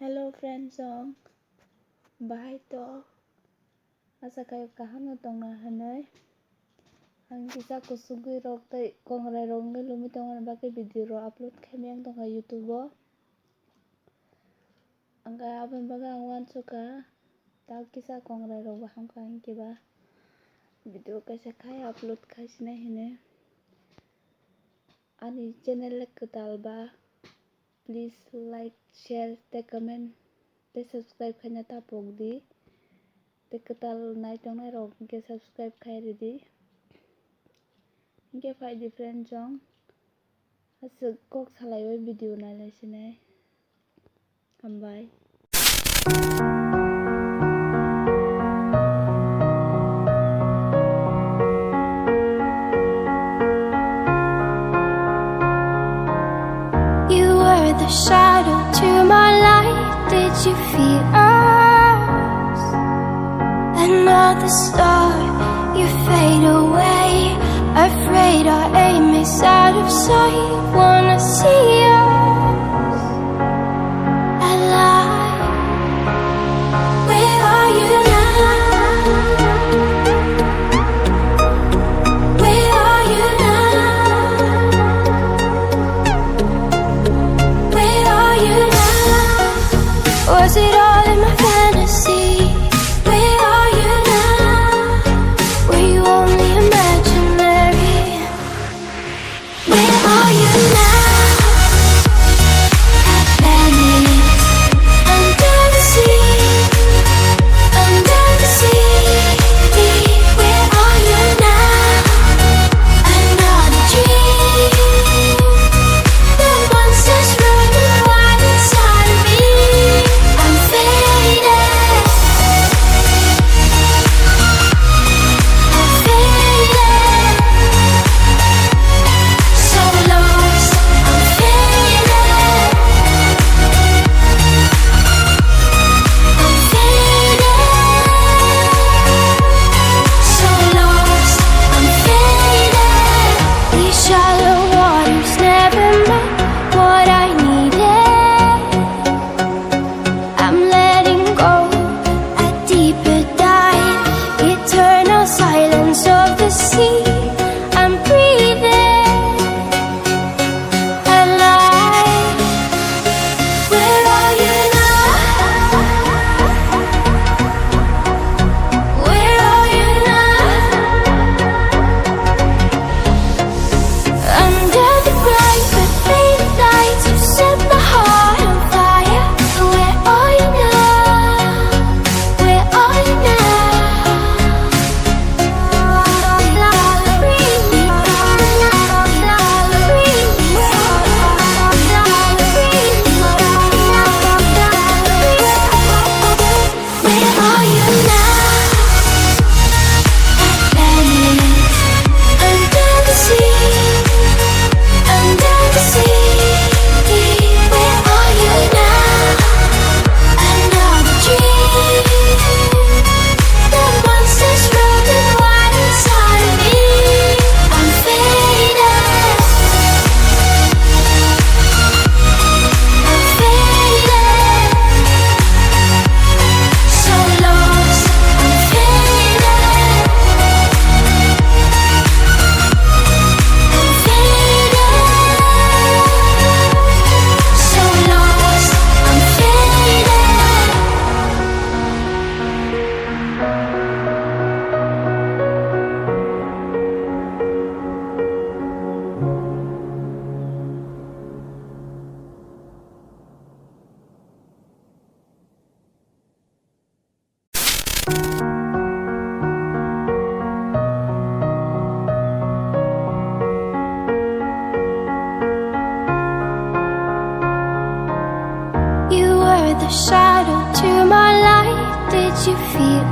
Hello friends song bahai to asa kayo kaham tong na hanai ang kisa kusugui rok tai kongrai rok ngai lumi tong na baki video ro upload khaimeng tong ka YouTube angka aban baga ang wan suka ta kisa kongrai rok baham ka angke ba video kaisa khai upload khaisina hine ani channel lek ketal ba please like share te comment te subscribe khaina tapok di te ketal nai tong nai rok ke subscribe khai di ke fai different jong asuk kok salai oi video nai lai sinai hambai. The shadow to my light, did you feel us? Another star, you fade away. Afraid our aim is out of sight. Wanna see us alive. Where are you now? Where are you now? Was it all in my fantasy? Where are you now? Were you only imaginary? Where are you now? At Venice, under the sea, under the sea. Where are you now? Another dream. The monsters running wild inside of me. I'm faded. I'm faded. So lost. I'm faded. I'm faded. So lost. I'm faded. These shallow waters never met what I needed. I'm letting go a deeper dive. Eternal silence of the sea. I'm breathing alive. Where are you now? Where are you now? Under the bright but faded lights, you set my heart on fire. Where are you now? Where are you Where are you now? At Venice, under the sea, under the sea. Where are you now? Another dream. The monsters running wild inside of me. I'm faded. I'm faded. So lost. I'm faded. I'm faded. So lost. I'm faded. You were the shadow to my light. Did you feel